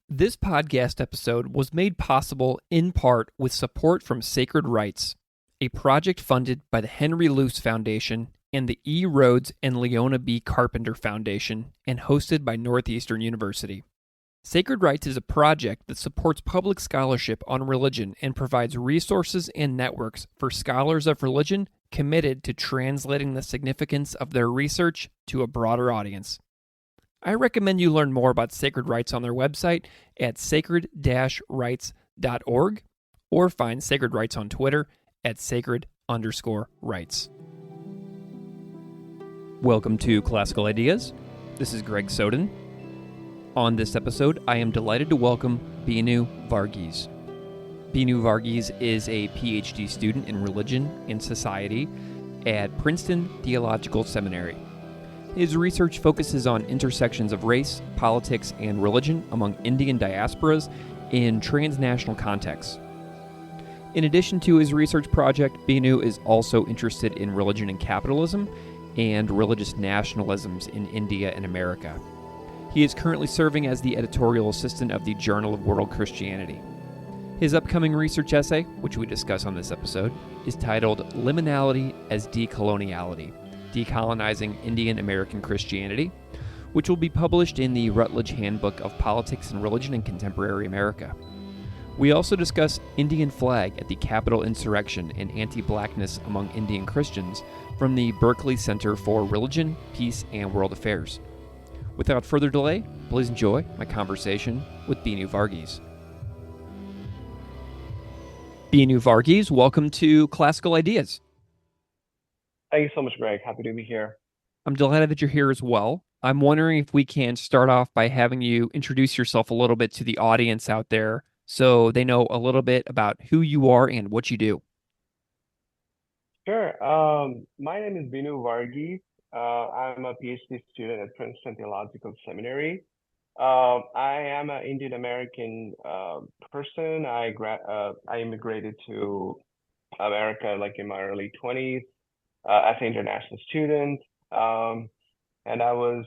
This podcast episode was made possible in part with support from Sacred Rights, a project funded by the Henry Luce Foundation and the E. Rhodes and Leona B. Carpenter Foundation and hosted by Northeastern University. Sacred Rights is a project that supports public scholarship on religion and provides resources and networks for scholars of religion committed to translating the significance of their research to a broader audience. I recommend you learn more about Sacred Rights on their website at sacred-rights.org or find Sacred Rights on Twitter at sacred_rights. Welcome to Classical Ideas. This is Greg Soden. On this episode, I am delighted to welcome Binu Varghese. Binu Varghese is a PhD student in religion and society at Princeton Theological Seminary. His research focuses on intersections of race, politics, and religion among Indian diasporas in transnational contexts. In addition to his research project, Binu is also interested in religion and capitalism and religious nationalisms in India and America. He is currently serving as the editorial assistant of the Journal of World Christianity. His upcoming research essay, which we discuss on this episode, is titled Liminality as Decoloniality: Decolonizing Indian American Christianity, which will be published in the Routledge Handbook of Politics and Religion in Contemporary America. We also discuss Indian flag at the Capitol Insurrection and Anti-Blackness among Indian Christians from the Berkeley Center for Religion, Peace, and World Affairs. Without further delay, please enjoy my conversation with Binu Varghese. Binu Varghese, welcome to Classical Ideas. Thank you so much, Greg. Happy to be here. I'm delighted that you're here as well. I'm wondering if we can start off by having you introduce yourself a little bit to the audience out there so they know a little bit about who you are and what you do. Sure. My name is Binu Varghese. I'm a PhD student at Princeton Theological Seminary. I am an Indian American person. I immigrated to America in my early 20s as an international student. And I was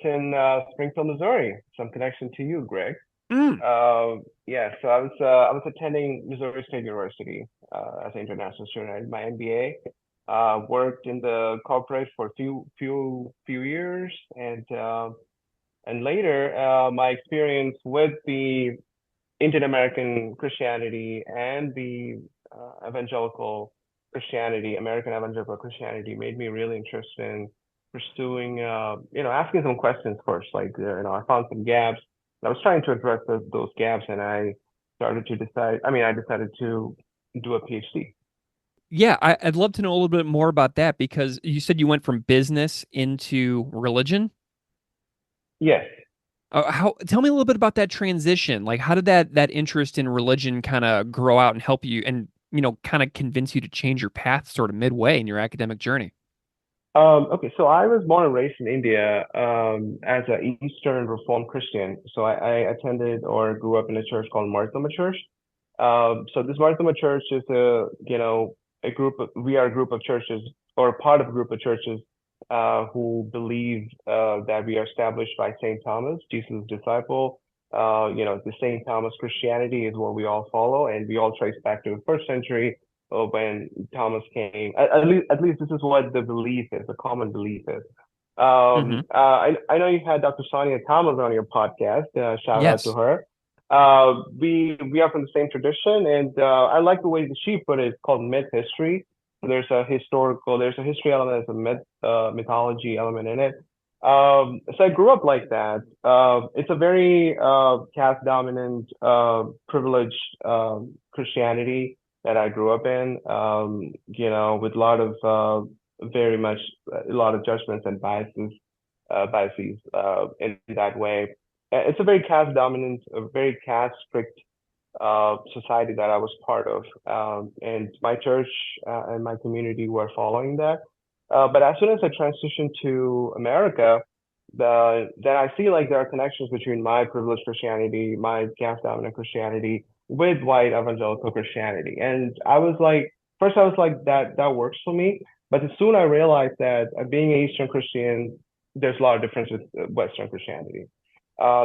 in Springfield, Missouri. Some connection to you, Greg. So I was attending Missouri State University as an international student. I did my MBA. Worked in the corporate for a few years, and later my experience with the Indian American Christianity and the evangelical Christianity, American evangelical Christianity, made me really interested in pursuing, asking some questions first. I found some gaps. I was trying to address those gaps, and I decided to do a PhD. Yeah, I'd love to know a little bit more about that because you said you went from business into religion. Yes. Tell me a little bit about that transition. Like, how did that interest in religion kind of grow out and help you and, kind of convince you to change your path sort of midway in your academic journey? Okay, so I was born and raised in India as an Eastern Reformed Christian. So I attended or grew up in a church called Marthoma Church. So this Marthoma Church is we are a group of churches or part of a group of churches who believe that we are established by St. Thomas, Jesus' disciple. The St. Thomas Christianity is what we all follow, and we all trace back to the first century when Thomas came. At least this is what the belief is, the common belief is. I know you had Dr. Sonia Thomas on your podcast. Shout out to her. We are from the same tradition, and I like the way that she put it. It's called myth history. There's a history element, there's a mythology element in it. So I grew up like that. It's a very caste dominant, privileged Christianity that I grew up in. With a lot of judgments and biases in that way. It's a very caste dominant, a very caste strict society that I was part of, and my church and my community were following that. But as soon as I transitioned to America, then I see there are connections between my privileged Christianity, my caste dominant Christianity, with white evangelical Christianity, and I was like, that works for me. But soon I realized that being an Eastern Christian, there's a lot of difference with Western Christianity.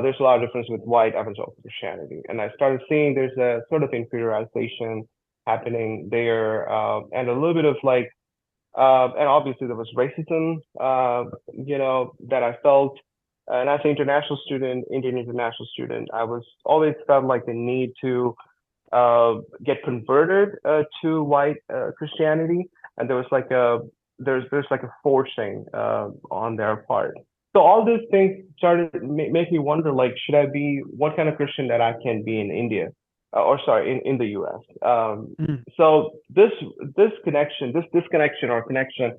there's a lot of difference with white evangelical Christianity. And I started seeing there's a sort of inferiorization happening there, and a little bit of like, and obviously there was racism, that I felt. And as an international student, Indian international student, I was always felt like the need to get converted to white Christianity, and there was like there's like a forcing on their part. So all these things started make me wonder, like, should I be what kind of Christian that I can be in India, or sorry, in the U.S. Mm. So this connection, this disconnection or connection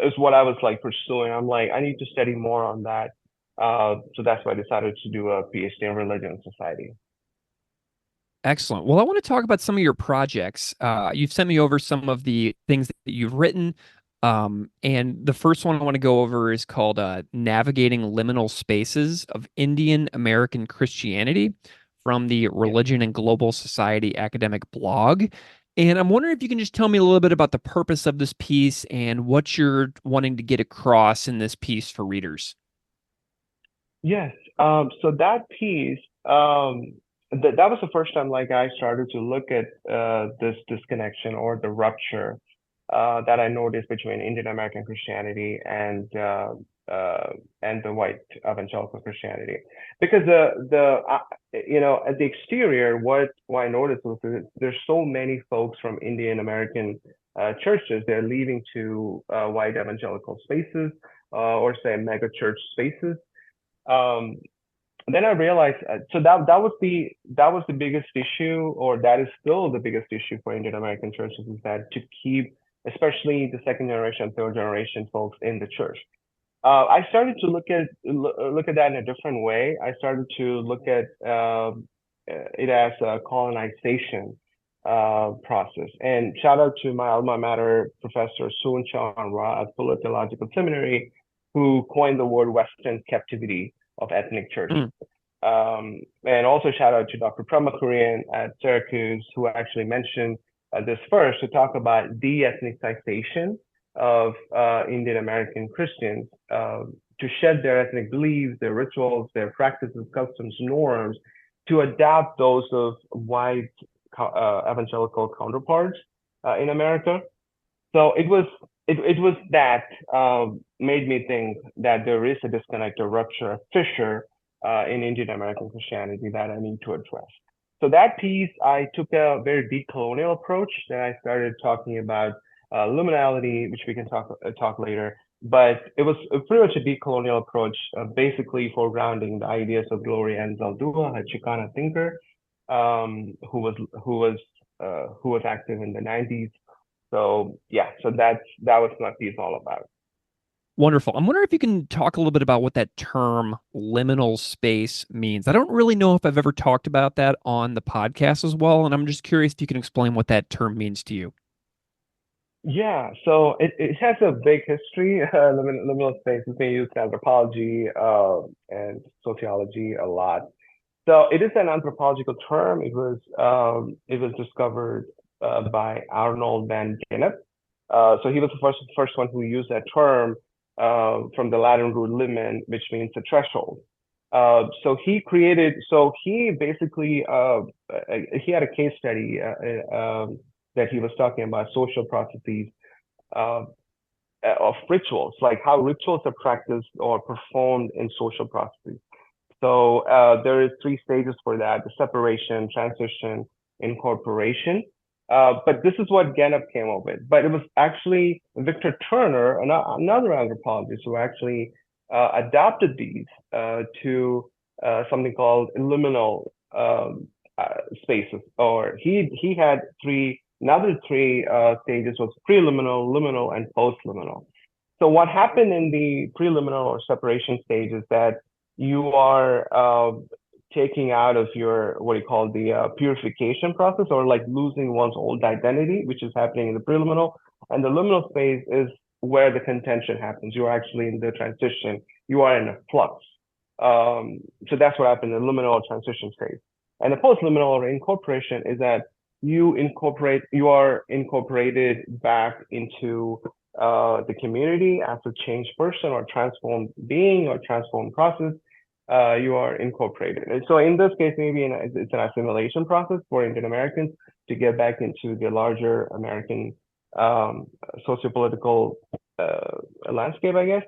is what I was like pursuing. I'm like, I need to study more on that. So that's why I decided to do a PhD in religion and society. Excellent. Well, I want to talk about some of your projects. You've sent me over some of the things that you've written. And the first one I want to go over is called Navigating Liminal Spaces of Indian American Christianity from the Yeah. Religion and Global Society academic blog. And I'm wondering if you can just tell me a little bit about the purpose of this piece and what you're wanting to get across in this piece for readers. Yes. So that piece, that was the first time like I started to look at this disconnection or the rupture that I noticed between Indian American Christianity and the white evangelical Christianity, because at the exterior, what I noticed was that there's so many folks from Indian American churches, they're leaving to white evangelical spaces, or say mega church spaces. Um, then I realized, so that was the biggest issue, or that is still the biggest issue for Indian American churches, is that to keep, especially the second generation, third generation folks in the church. I started to look at that in a different way. I started to look at it as a colonization process. And shout out to my alma mater, Professor Soon Chan Ra at Fuller Theological Seminary, who coined the word Western captivity of ethnic churches. Mm. And also shout out to Dr. Prema Kurian at Syracuse, who actually mentioned this first to talk about de-ethnicization of Indian American Christians, to shed their ethnic beliefs, their rituals, their practices, customs, norms, to adopt those of white evangelical counterparts in America. So it was that made me think that there is a disconnect, a rupture, a fissure in Indian American Christianity that I need to address. So that piece, I took a very decolonial approach. Then I started talking about liminality, which we can talk later. But it was pretty much a decolonial approach, basically foregrounding the ideas of Gloria Anzaldúa, a Chicana thinker, who was active in the 90s. So yeah, so that was what piece all about. Wonderful. I'm wondering if you can talk a little bit about what that term liminal space means. I don't really know if I've ever talked about that on the podcast as well, and I'm just curious if you can explain what that term means to you. Yeah, so it has a big history. Liminal space has been used in anthropology and sociology a lot. So it is an anthropological term. It was discovered by Arnold van Gennep. So he was the first one who used that term from the Latin root limen, which means the threshold. So he basically he had a case study that he was talking about social processes uh, of rituals, like how rituals are practiced or performed in social processes. So there is three stages for that: the separation, transition, incorporation. But this is what Gennep came up with. But it was actually Victor Turner, another anthropologist, who actually adapted these to something called liminal spaces. Or he had another three stages was preliminal, liminal, and postliminal. So what happened in the preliminal or separation stage is that you are taking out of your what you call the purification process, or like losing one's old identity, which is happening in the preliminal. And the liminal space is where the contention happens. You're actually in the transition. You are in a flux. So that's what happened in the liminal transition phase. And the post-liminal or incorporation is that you are incorporated back into the community as a changed person or transformed being or transformed process. you are incorporated. And so in this case, maybe it's an assimilation process for Indian Americans to get back into the larger American sociopolitical landscape, I guess.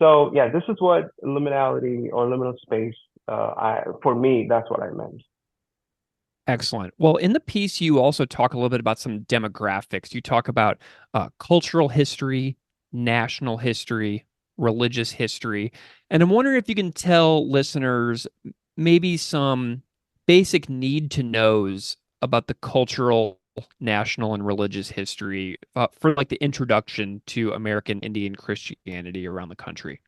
So yeah, this is what liminality or liminal space, for me, that's what I meant. Excellent. Well, in the piece, you also talk a little bit about some demographics. You talk about cultural history, national history, religious history. And I'm wondering if you can tell listeners maybe some basic need to knows about the cultural, national, and religious history for like the introduction to American Indian Christianity around the country.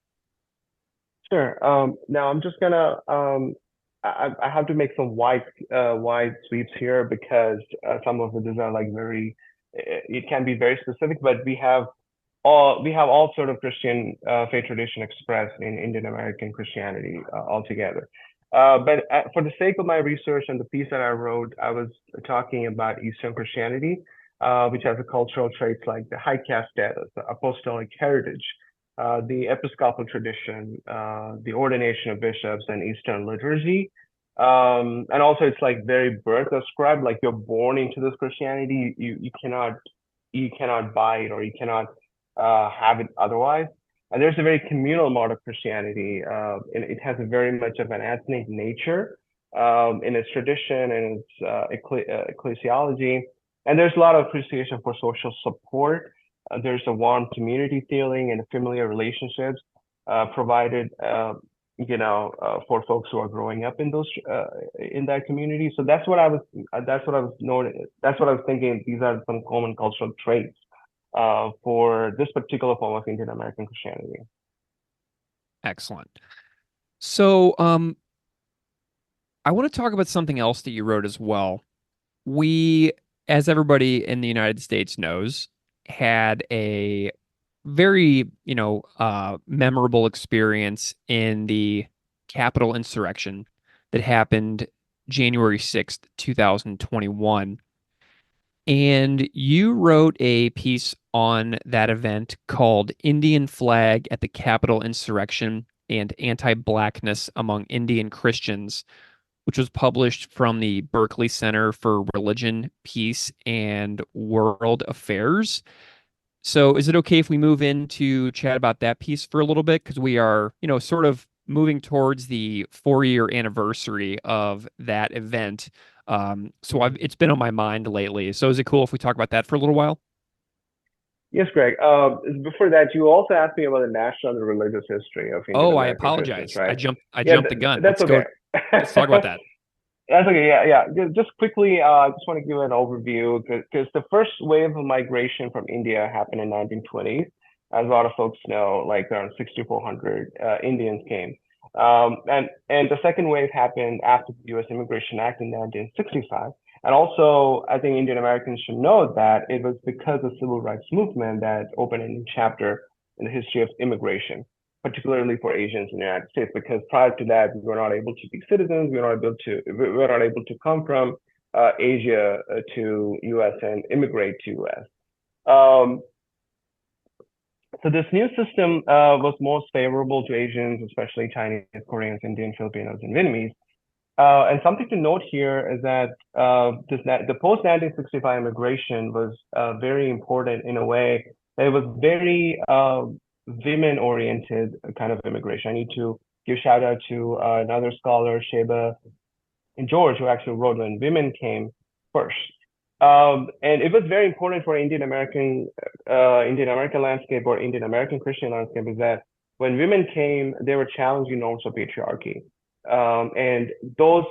Sure. Now I'm just gonna I have to make some wide sweeps here because some of these are like very it can be very specific, but we have all sort of Christian faith tradition expressed in Indian American Christianity altogether. But for the sake of my research and the piece that I wrote, I was talking about Eastern Christianity, which has a cultural traits like the high caste status, the apostolic heritage, the episcopal tradition, the ordination of bishops, and Eastern liturgy. And also, it's like very birth ascribed, like you're born into this Christianity. You cannot buy it or you cannot have it otherwise. And there's a very communal model of Christianity. And it has a very much of an ethnic nature in its tradition and its ecclesiology. And there's a lot of appreciation for social support. There's a warm community feeling and familiar relationships provided, for folks who are growing up in those in that community. So that's what I was noting. That's what I was thinking. These are some common cultural traits for this particular form of Indian American Christianity. Excellent. So, I want to talk about something else that you wrote as well. We, as everybody in the United States knows, had a very, memorable experience in the Capitol Insurrection that happened January 6th, 2021. And you wrote a piece on that event called Indian Flag at the Capitol Insurrection and Anti-Blackness Among Indian Christians, which was published from the Berkeley Center for Religion, Peace, and World Affairs. So is it okay if we move into chat about that piece for a little bit? Because we are, sort of moving towards the 4-year anniversary of that event. It's been on my mind lately. So is it cool if we talk about that for a little while? Yes, Greg. Before that, you also asked me about the national and religious history of Indian Oh, I American Christians, apologize. right? I Yeah, jumped the gun. that's okay. Let's talk about that. That's okay. Yeah, yeah. Just quickly, I just want to give an overview because the first wave of migration from India happened in 1920s. As a lot of folks know, like around 6,400 Indians came. And the second wave happened after the U.S. Immigration Act in 1965. And also, I think Indian Americans should know that it was because of the civil rights movement that opened a new chapter in the history of immigration, particularly for Asians in the United States, because prior to that, we were not able to be citizens. We were not able to come from Asia to U.S. and immigrate to U.S. Um, so this new system was most favorable to Asians, especially Chinese, Koreans, Indian, Filipinos, and Vietnamese. And something to note here is that the post-1965 immigration was very important in a way. It was very women-oriented kind of immigration. I need to give shout out to another scholar, Sheba and George, who actually wrote when women came first. And it was very important for Indian American landscape or Indian American Christian landscape is that when women came, they were challenging norms of patriarchy. And those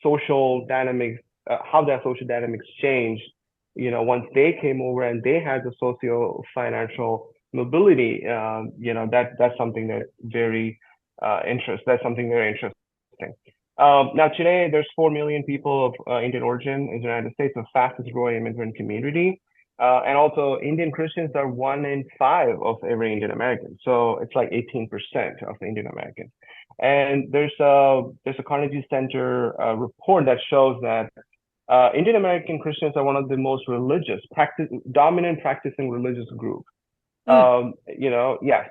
social dynamics, how that social dynamics changed, once they came over and they had the socio-financial mobility, that's something that that's something very interesting. Now today, there's 4 million people of Indian origin in the United States, the fastest growing immigrant community. And also Indian Christians are 1 in 5 of every Indian American. So it's like 18% of the Indian Americans. And there's a Carnegie Center report that shows that Indian American Christians are one of the most dominant practicing religious group. Hmm.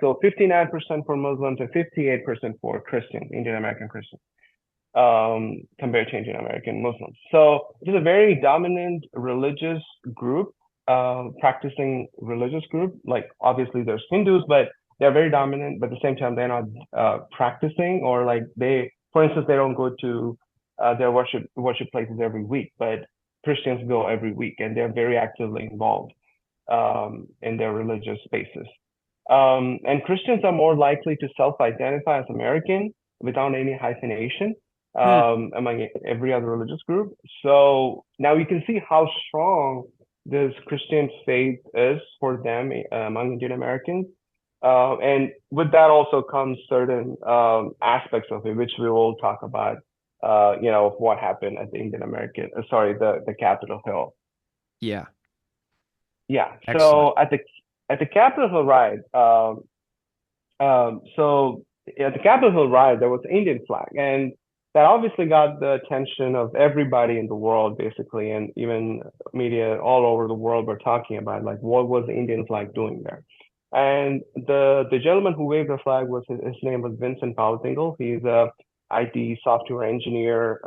So 59% for Muslims and 58% for Christians, Indian American Christians, compared to Indian American Muslims. So it is a very dominant religious group, practicing religious group. Like obviously there's Hindus, but they're very dominant, but at the same time they're not practicing, or like for instance, they don't go to their worship places every week, but Christians go every week, and they're very actively involved in their religious spaces. And Christians are more likely to self-identify as American without any hyphenation Hmm. among every other religious group. So now you can see how strong this Christian faith is for them among Indian Americans. And with that also comes certain aspects of it, which we will talk about, of what happened at the the Capitol Hill. Yeah. Yeah. Excellent. So at the Capitol Hill riot, so at the Capitol Hill riot, there was an Indian flag, and that obviously got the attention of everybody in the world, basically, and even media all over the world were talking about like what was the Indian flag doing there. And the gentleman who waved the flag was his name was Vincent Powell. He's a IT software engineer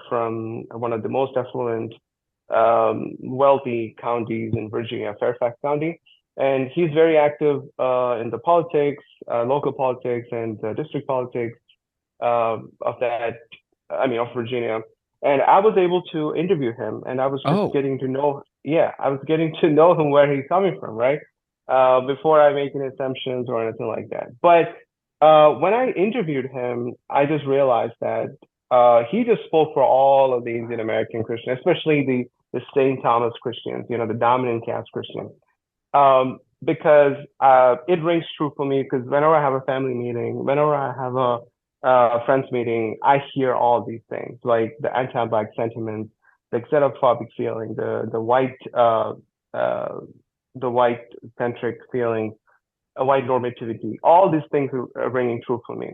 from one of the most affluent, wealthy counties in Virginia, Fairfax County. And he's very active in the politics, local politics, and district politics of of Virginia. And I was able to interview him, and I was just Oh. getting to know, yeah, I was getting to know him, where he's coming from, right? Before I make any assumptions or anything like that. But when I interviewed him, I just realized that he just spoke for all of the Indian American Christians, especially the St. Thomas Christians, the dominant caste Christians. Because it rings true for me, because whenever I have a family meeting, whenever I have a friends meeting, I hear all these things, like the anti-black sentiments, the xenophobic feeling, uh, the white centric feeling, a white normativity. All these things are ringing true for me.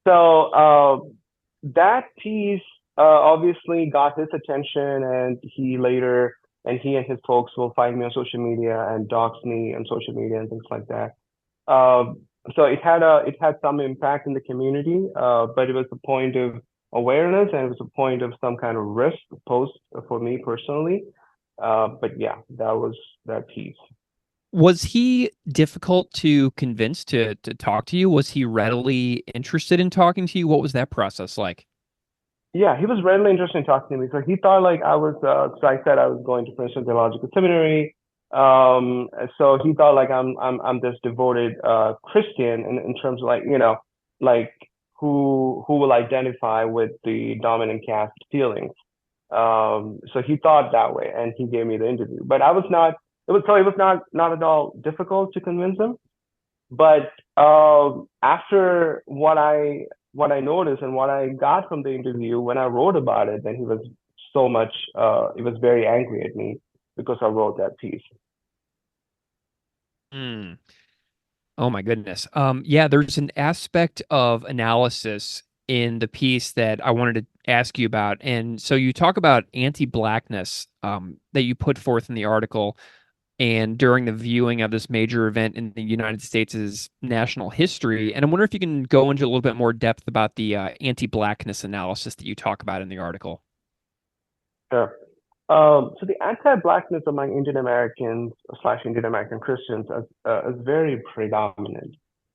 So that piece obviously got his attention, and he and his folks will find me on social media and dox me on social media and things like that. Um, so it had some impact in the community, but it was a point of awareness, and it was a point of some kind of risk posed for me personally. But yeah, that was that piece. Was he difficult to convince to talk to you? Was he readily interested in talking to you? What was that process like? Yeah, he was readily interested in talking to me. So he thought like so I said I was going to Princeton Theological Seminary. So he thought like I'm this devoted Christian in terms of like, like who will identify with the dominant caste feelings. So he thought that way, and he gave me the interview. But I was not, it was not at all difficult to convince him. But after what I noticed and what I got from the interview, when I wrote about it, then he was he was very angry at me because I wrote that piece. Hmm. Oh my goodness. Yeah, there's an aspect of analysis in the piece that I wanted to ask you about. And so you talk about anti-blackness that you put forth in the article and during the viewing of this major event in the United States' national history. And I wonder if you can go into a little bit more depth about the anti-blackness analysis that you talk about in the article. Sure. So the anti-blackness among Indian Americans slash Indian American Christians is very predominant.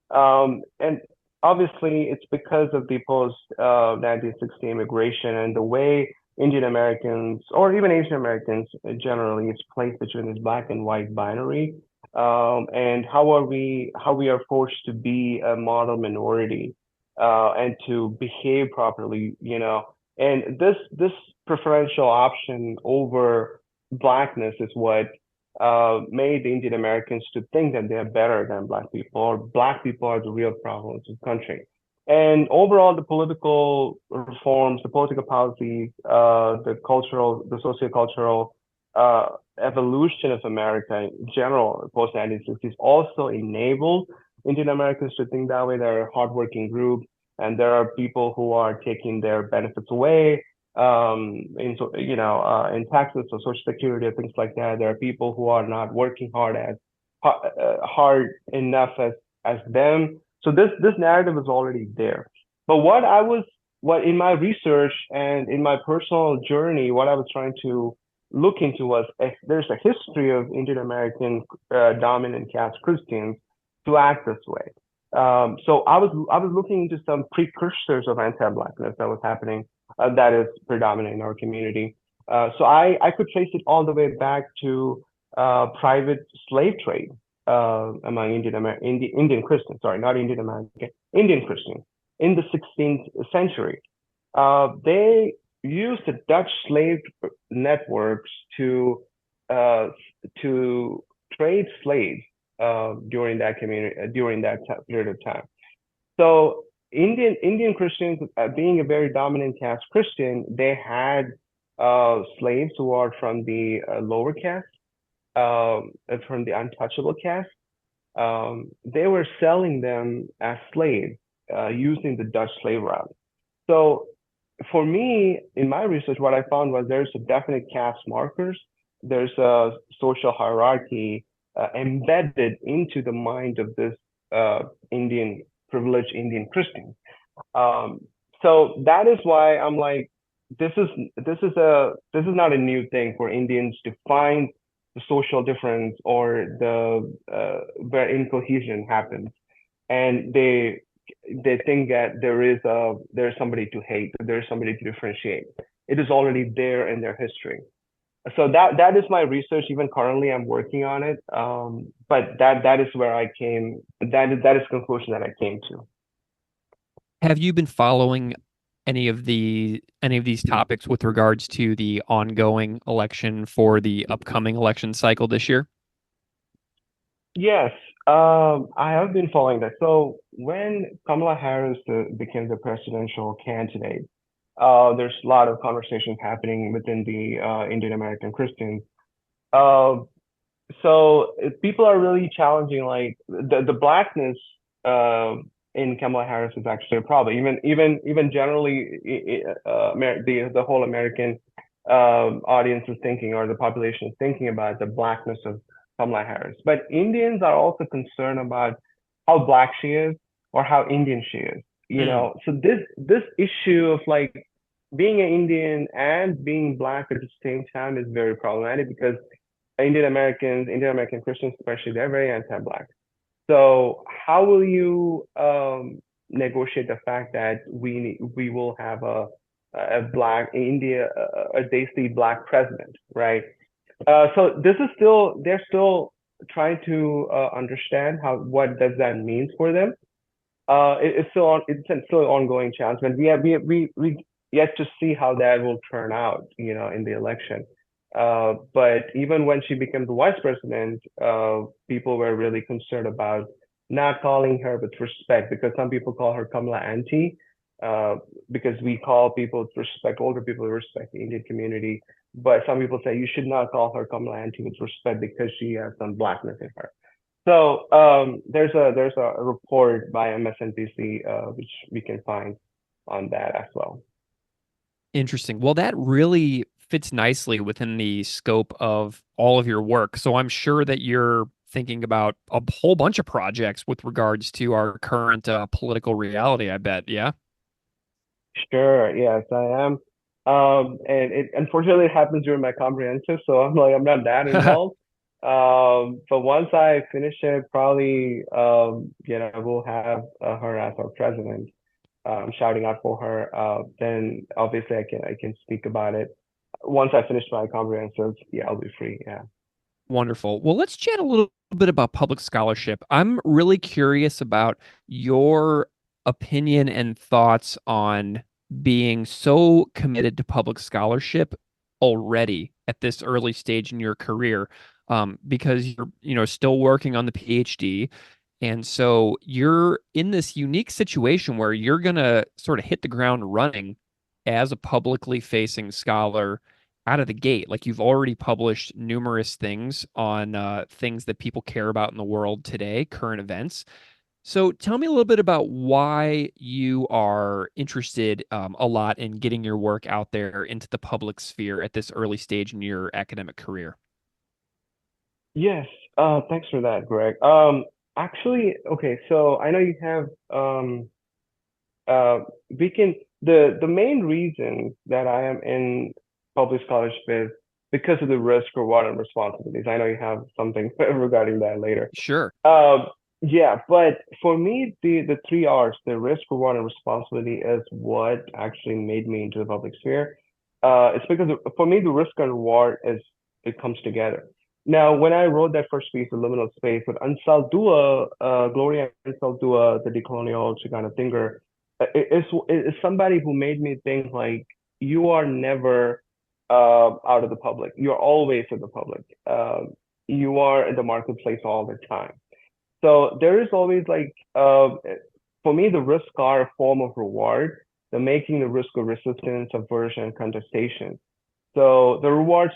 And obviously it's because of the post 1960 immigration and the way Indian Americans or even Asian Americans generally is placed between this black and white binary. And how we are forced to be a model minority and to behave properly, and this preferential option over blackness is what made the Indian Americans to think that they're better than black people, or black people are the real problems of the country. And overall, the political reforms, the political policies, the sociocultural evolution of America in general post 1960s also enabled Indian Americans to think that way. They're a hardworking group, and there are people who are taking their benefits away in taxes or social security or things like that. There are people who are not working hard hard enough as them. So this narrative is already there. But what in my research and in my personal journey, what I was trying to look into was there's a history of Indian American dominant caste Christians to act this way. So I was looking into some precursors of anti-blackness that was happening that is predominant in our community. So I could trace it all the way back to private slave trade among Indian Christians, sorry, not Indian American, Indian Christians in the 16th century. They used the Dutch slave networks uh, to trade slaves during that period of time. So Indian Christians, being a very dominant caste Christian, they had slaves who are from the lower caste, from the untouchable caste. They were selling them as slaves using the Dutch slave route. So for me, in my research, what I found was there's a definite caste markers. There's a social hierarchy embedded into the mind of this Indian privileged Indian Christian. Um, so that is why I'm like, this is not a new thing for Indians to find the social difference or the where incohesion happens, and they think that there's somebody to hate, there's somebody to differentiate. It is already there in their history. So that is my research. Even currently, I'm working on it. But that is where I came. That is the conclusion that I came to. Have you been following any of these topics with regards to the ongoing election for the upcoming election cycle this year? Yes, I have been following that. So when Kamala Harris became the presidential candidate, there's a lot of conversations happening within the Indian American Christians. Uh, so people are really challenging like the blackness uh, in Kamala Harris is actually a problem. Even generally, the whole American audience is thinking, or the population is thinking about the blackness of Kamala Harris. But Indians are also concerned about how black she is or how Indian she is. You Mm. know, so this issue of like being an Indian and being black at the same time is very problematic because Indian American Christians especially, they're very anti-black. So how will you negotiate the fact that we will have a black India a Desi black president, right? So this is still they're still trying to understand how what does that mean for them. It's still an ongoing challenge, but we yet to see how that will turn out, you know, in the election. But even when she became the vice president, people were really concerned about not calling her with respect because some people call her Kamala Auntie, uh, because we call people with respect, older people with respect the Indian community. But some people say you should not call her Kamala Auntie with respect because she has some blackness in her. So there's a report by MSNBC which we can find on that as well. Interesting. Well, that really fits nicely within the scope of all of your work. So I'm sure that you're thinking about a whole bunch of projects with regards to our current political reality, I bet. Yeah. Sure, yes, I am. And it unfortunately it happens during my comprehensive, so I'm like I'm not that involved. But once I finish it, probably we'll have her as our president. Shouting out for her. Then obviously I can speak about it. Once I finish my comprehensive, yeah, I'll be free. Yeah. Wonderful. Well, let's chat a little bit about public scholarship. I'm really curious about your opinion and thoughts on being so committed to public scholarship already at this early stage in your career, because you're, still working on the PhD. And so you're in this unique situation where you're going to sort of hit the ground running as a publicly facing scholar out of the gate. Like you've already published numerous things on things that people care about in the world today, current events. So tell me a little bit about why you are interested a lot in getting your work out there into the public sphere at this early stage in your academic career. Yes. Thanks for that, Greg. Actually, okay, so I know you have uh we can the main reason that I am in public scholarship is because of the risk, reward, and responsibilities. I know you have something regarding that later. Sure. Um, yeah, but for me, the three R's, the risk, reward, and responsibility, is what actually made me into the public sphere. It's because for me, the risk and reward is it comes together. Now, when I wrote that first piece, the liminal space with Ansel Dua, Gloria Ansel Dua, the decolonial kind of thinker, it's somebody who made me think like you are never out of the public. You're always in the public. You are in the marketplace all the time. So there is always like, for me, the risks are a form of reward. The making the risk of resistance, aversion, contestation. So the rewards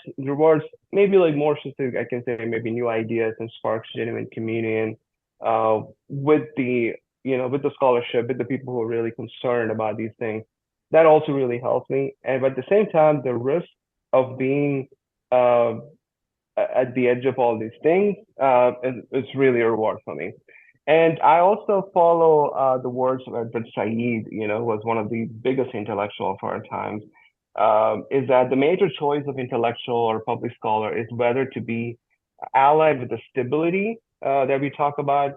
maybe like more specific. I can say maybe new ideas and sparks genuine communion, with with the scholarship, with the people who are really concerned about these things. That also really helps me. And but at the same time, the risk of being uh, at the edge of all these things, is really a reward for me. And I also follow the words of Edward Said, who was one of the biggest intellectual of our times, is that the major choice of intellectual or public scholar is whether to be allied with the stability that we talk about.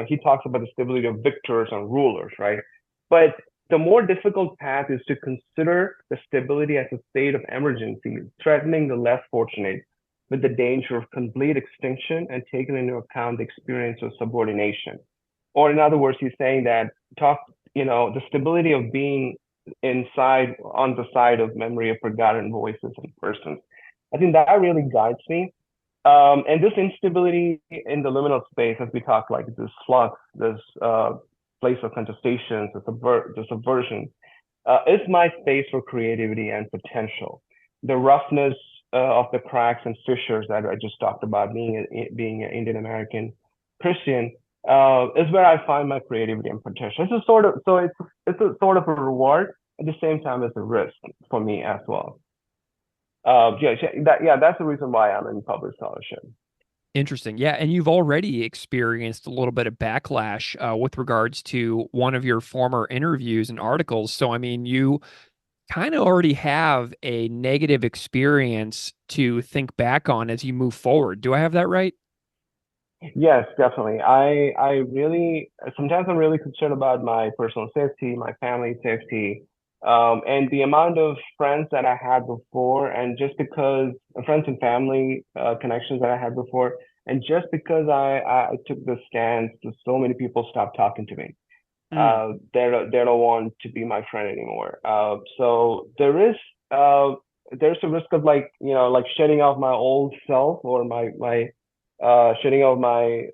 He talks about the stability of victors and rulers, right? But the more difficult path is to consider the stability as a state of emergency, threatening the less fortunate with the danger of complete extinction and taking into account the experience of subordination. Or in other words, he's saying that the stability of being inside on the side of memory of forgotten voices and persons. I think that really guides me. And this instability in the liminal space, as we talk, like this flux, this place of contestations, the subversion, is my space for creativity and potential. The roughness of the cracks and fissures that I just talked about, being an Indian American Christian, is where I find my creativity and potential. It's a sort of a reward at the same time as a risk for me as well. That's the reason why I'm in public scholarship. Interesting. Yeah. And you've already experienced a little bit of backlash with regards to one of your former interviews and articles. So, I mean, you kind of already have a negative experience to think back on as you move forward. Do I have that right? Yes, definitely. I really sometimes I'm really concerned about my personal safety, my family safety, and the amount of friends that I had before, and just because friends and family connections that I had before, and just because I took the stance, so many people stopped talking to me. Mm. They don't want to be my friend anymore. So there's a risk of like like shedding off my old self, or my shedding off my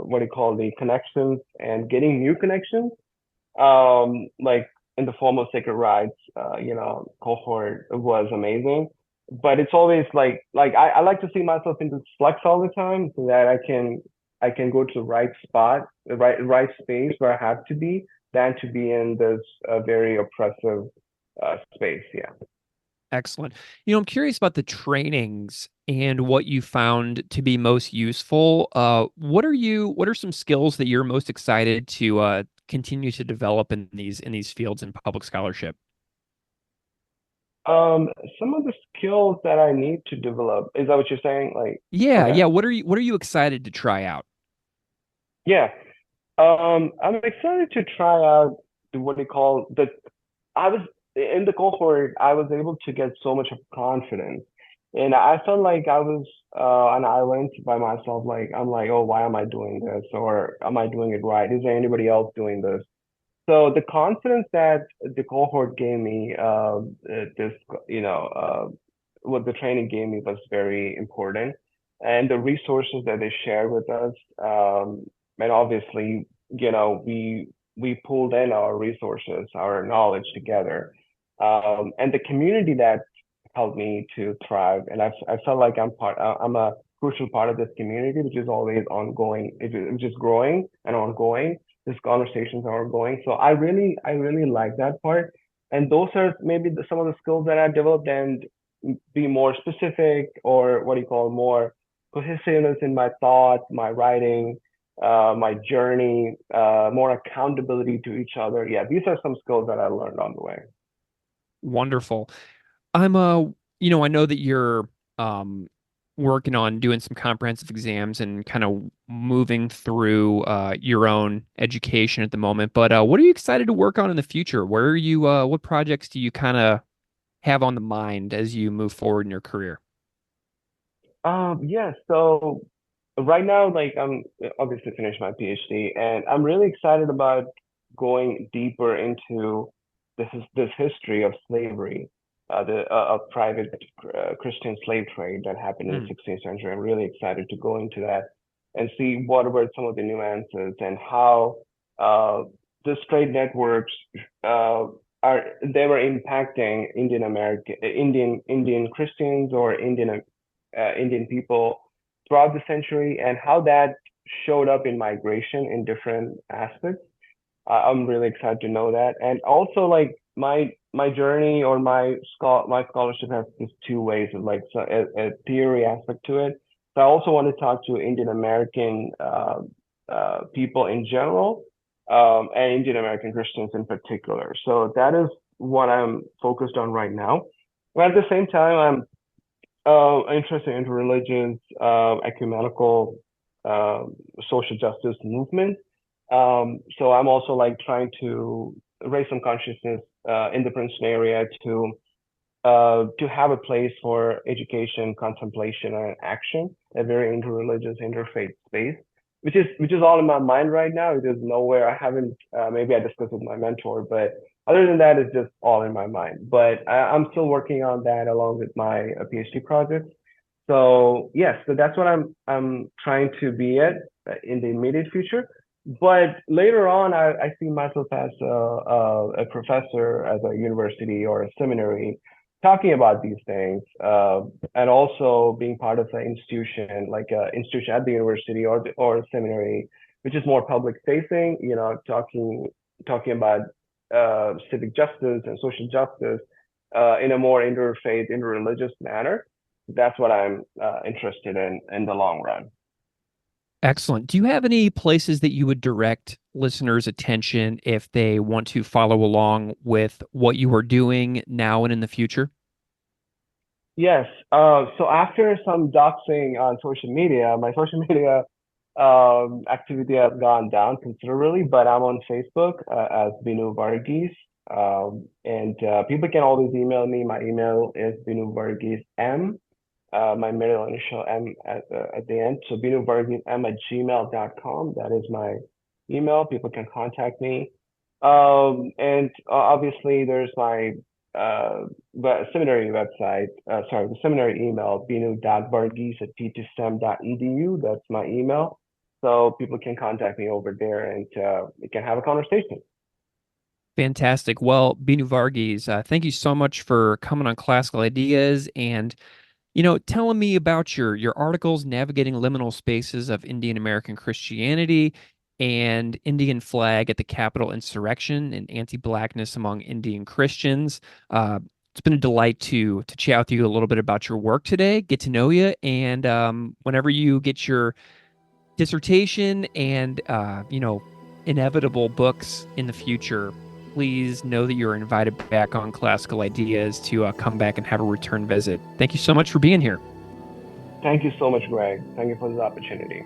what do you call the connections, and getting new connections, like in the form of Sacred Rights. Cohort was amazing, but it's always like I like to see myself in this flux all the time, so that I can go to the right spot, the right space where I have to be, than to be in this very oppressive space. Yeah. Excellent. I'm curious about the trainings and what you found to be most useful. What are some skills that you're most excited to continue to develop in these fields in public scholarship? Um, some of the skills that I need to develop, is that what you're saying? Like, Yeah, okay, yeah. What are you excited to try out? yeah. I'm excited to try out what they call the. I was in the cohort. I was able to get so much of confidence, and I felt like I was an island by myself. Like I'm like, oh, why am I doing this? Or am I doing it right? Is there anybody else doing this? So the confidence that the cohort gave me, this, what the training gave me was very important, and the resources that they shared with us, and obviously, we pulled in our resources, our knowledge together, and the community that helped me to thrive, and I felt like I'm a crucial part of this community, which is always ongoing, which is growing and ongoing. These conversations are ongoing. So I really like that part. And those are maybe some of the skills that I developed, and be more specific, or what do you call more. cohesiveness in my thoughts, my writing, my journey, more accountability to each other. Yeah, these are some skills that I learned on the way. Wonderful. I'm I know that you're um working on doing some comprehensive exams and kind of moving through your own education at the moment. But what are you excited to work on in the future? Where are you what projects do you kind of have on the mind as you move forward in your career? Yeah, so right now, like I'm obviously finished my PhD, and I'm really excited about going deeper into this history of slavery, the of private Christian slave trade that happened in the Hmm. 16th century. I'm really excited to go into that and see what were some of the nuances and how uh, the trade networks uh, they were impacting Indian Christians or Indian people throughout the century and how that showed up in migration in different aspects. I'm really excited to know that. And also like my journey or my scholarship has these two ways of like a theory aspect to it. So I also want to talk to Indian American people in general, and Indian American Christians in particular. So that is what I'm focused on right now. But at the same time, I'm interested in religions, ecumenical, um, social justice movement. So I'm also like trying to raise some consciousness in the Princeton area to have a place for education, contemplation, and action, a very interreligious, interfaith space, which is all in my mind right now. It is nowhere. I haven't. Maybe I discussed with my mentor, but other than that, it's just all in my mind. But I'm still working on that along with my PhD project. So yes, so that's what I'm trying to be at in the immediate future. But later on, I see myself as a professor at a university or a seminary, talking about these things, and also being part of an institution, like an institution at the university or a seminary, which is more public facing. You know, talking about civic justice and social justice in a more interfaith, interreligious manner. That's what I'm interested in the long run. Excellent. Do you have any places that you would direct listeners' attention if they want to follow along with what you are doing now and in the future? Yes. So after some doxing on social media, my social media activity has gone down considerably, but I'm on Facebook as Binu Varghese. And people can always email me. My email is Binu Varghese M, my middle initial M at the end. So Binu Varghese M at gmail.com. That is my email. People can contact me. And obviously, there's my seminary website, the seminary email, binu.varghese at p2stem.edu. That's my email. So people can contact me over there and we can have a conversation. Fantastic. Well, Binu Varghese, thank you so much for coming on Classical Ideas and telling me about your articles navigating liminal spaces of Indian American Christianity and Indian flag at the Capitol Insurrection and anti-blackness among Indian Christians. It's been a delight to chat with you a little bit about your work today, get to know you, and whenever you get your dissertation and inevitable books in the future, please know that you're invited back on Classical Ideas to come back and have a return visit. Thank you so much for being here. Thank you so much, Greg. Thank you for this opportunity.